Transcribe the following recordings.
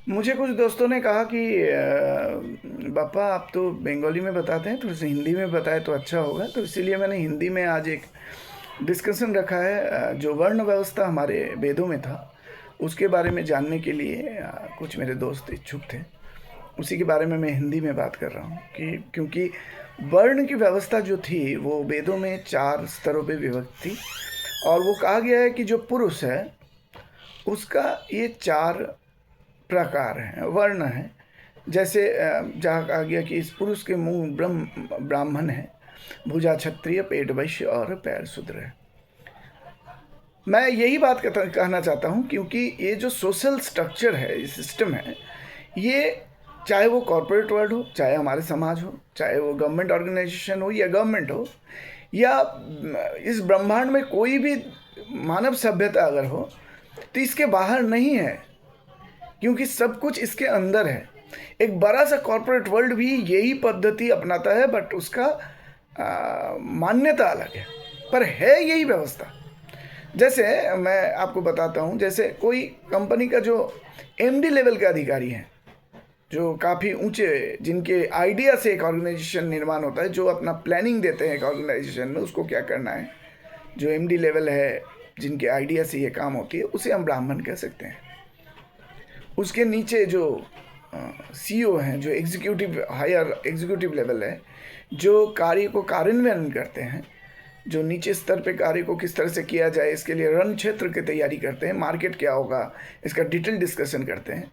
मुझे कुछ दोस्तों ने कहा कि पापा आप तो बंगाली में बताते हैं, थोड़ी सी हिंदी में बताए तो अच्छा होगा। तो इसीलिए मैंने हिंदी में आज एक डिस्कशन रखा है। जो वर्ण व्यवस्था हमारे वेदों में था, उसके बारे में जानने के लिए कुछ मेरे दोस्त इच्छुक थे। उसी के बारे में मैं हिंदी में बात कर रहा हूँ कि क्योंकि वर्ण की व्यवस्था जो थी वो वेदों में 4 स्तरों पे विभक्त थी। और वो कहा गया है कि जो पुरुष है उसका ये 4 प्रकार हैं, वर्ण हैं। जैसे जहाँ कहा गया कि इस पुरुष के मुंह ब्राह्मण है, भुजा क्षत्रिय, पेट वैश्य और पैर शूद्र है। मैं यही बात कहना चाहता हूँ क्योंकि ये जो सोशल स्ट्रक्चर है, ये सिस्टम है, ये चाहे वो कॉरपोरेट वर्ल्ड हो, चाहे हमारे समाज हो, चाहे वो गवर्नमेंट ऑर्गेनाइजेशन हो या गवर्नमेंट हो, या इस ब्रह्मांड में कोई भी मानव सभ्यता अगर हो, तो इसके बाहर नहीं है, क्योंकि सब कुछ इसके अंदर है। एक बड़ा सा कॉरपोरेट वर्ल्ड भी यही पद्धति अपनाता है, बट उसका मान्यता अलग है, पर है यही व्यवस्था। जैसे मैं आपको बताता हूँ, जैसे कोई कंपनी का जो एमडी लेवल के अधिकारी हैं, जो काफ़ी ऊंचे, जिनके आइडिया से एक ऑर्गेनाइजेशन निर्माण होता है, जो अपना प्लानिंग देते हैं एक ऑर्गेनाइजेशन में उसको क्या करना है, जो एमडी लेवल है, जिनके आइडिया से ये काम होती है, उसे हम ब्राह्मण कह सकते हैं। उसके नीचे जो सीईओ हैं, जो एग्जीक्यूटिव, हायर एग्जीक्यूटिव लेवल है, जो कार्य को कार्यान्वयन करते हैं, जो नीचे स्तर पे कार्य को किस तरह से किया जाए इसके लिए रण क्षेत्र की तैयारी करते हैं, मार्केट क्या होगा इसका डिटेल डिस्कशन करते हैं,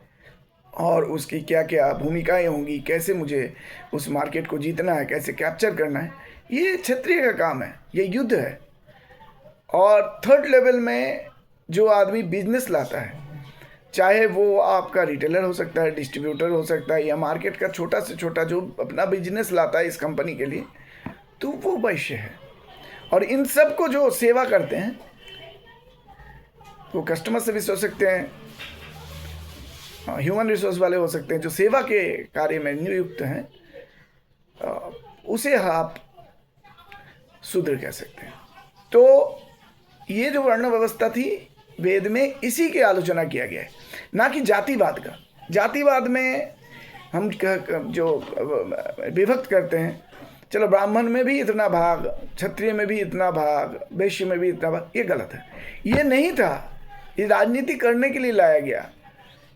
और उसकी क्या क्या भूमिकाएं होंगी, कैसे मुझे उस मार्केट को जीतना है, कैसे कैप्चर करना है, ये क्षत्रिय का काम है, ये युद्ध है। और थर्ड लेवल में जो आदमी बिजनेस लाता है, चाहे वो आपका रिटेलर हो सकता है, डिस्ट्रीब्यूटर हो सकता है, या मार्केट का छोटा से छोटा जो अपना बिजनेस लाता है इस कंपनी के लिए, तो वो वैश्य है। और इन सब को जो सेवा करते हैं, वो कस्टमर सर्विस हो सकते हैं, ह्यूमन रिसोर्स वाले हो सकते हैं, जो सेवा के कार्य में नियुक्त हैं, उसे आप शूद्र कह सकते हैं। तो ये जो वर्ण व्यवस्था थी वेद में, इसी की आलोचना किया गया है, ना कि जातिवाद का। जातिवाद में हम जो विभक्त करते हैं, चलो ब्राह्मण में भी इतना भाग, क्षत्रिय में भी इतना भाग, वैश्य में भी इतना भाग, ये गलत है। ये नहीं था, ये राजनीति करने के लिए लाया गया,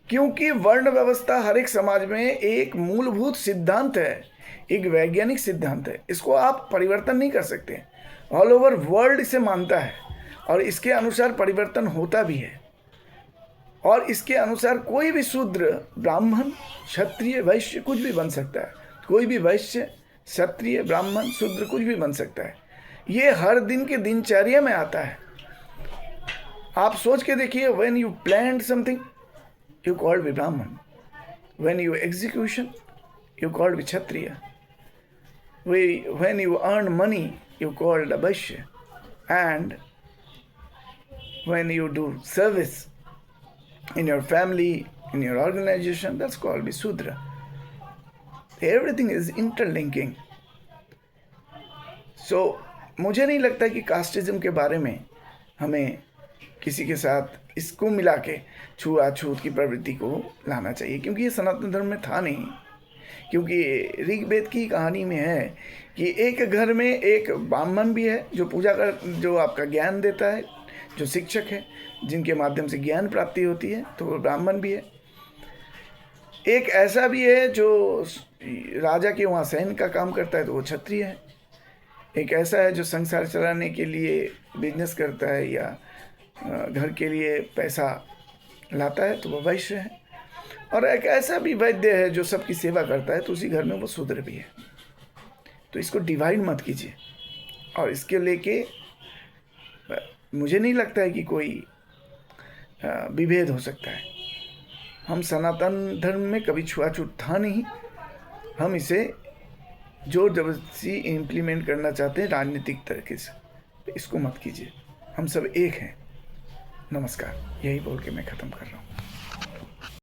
क्योंकि वर्ण व्यवस्था हर एक समाज में एक मूलभूत सिद्धांत है, एक वैज्ञानिक सिद्धांत है। इसको आप परिवर्तन नहीं कर सकते। ऑल ओवर वर्ल्ड इसे मानता है और इसके अनुसार परिवर्तन होता भी है। और इसके अनुसार कोई भी शूद्र, ब्राह्मण, क्षत्रिय, वैश्य कुछ भी बन सकता है। कोई भी वैश्य, क्षत्रिय, ब्राह्मण, शूद्र कुछ भी बन सकता है। ये हर दिन के दिनचर्या में आता है। आप सोच के देखिए, when you plan something you called be Brahmin, when you execution you called be Kshatriya, when you earn money you called a Vaishya, and when you do service in your family, in your organization, that's called be Sudra. Everything is interlinking. So मुझे नहीं लगता कि casteism के बारे में हमें किसी के साथ इसको मिला के छुआछूत की प्रवृत्ति को लाना चाहिए, क्योंकि ये सनातन धर्म में था नहीं। क्योंकि ऋग्वेद की कहानी में है कि एक घर में एक ब्राह्मण भी है जो पूजा कर, जो आपका ज्ञान देता है, जो शिक्षक है, जिनके माध्यम से ज्ञान प्राप्ति होती है, तो वो ब्राह्मण भी है। एक ऐसा भी है जो राजा के वहाँ सैन्य का काम करता है, तो वो क्षत्रिय है। एक ऐसा है जो संसार चलाने के लिए बिजनेस करता है या घर के लिए पैसा लाता है, तो वो वैश्य है। और एक ऐसा भी वैद्य है जो सबकी सेवा करता है, तो उसी घर में वो शूद्र भी है। तो इसको डिवाइड मत कीजिए। और इसके लेके मुझे नहीं लगता है कि कोई विभेद हो सकता है। हम सनातन धर्म में कभी छुआछूत था नहीं। हम इसे जोर जबरदस्ती इम्प्लीमेंट करना चाहते हैं राजनीतिक तरीके से। इसको मत कीजिए। हम सब एक हैं। नमस्कार, यही बोल के मैं ख़त्म कर रहा हूँ।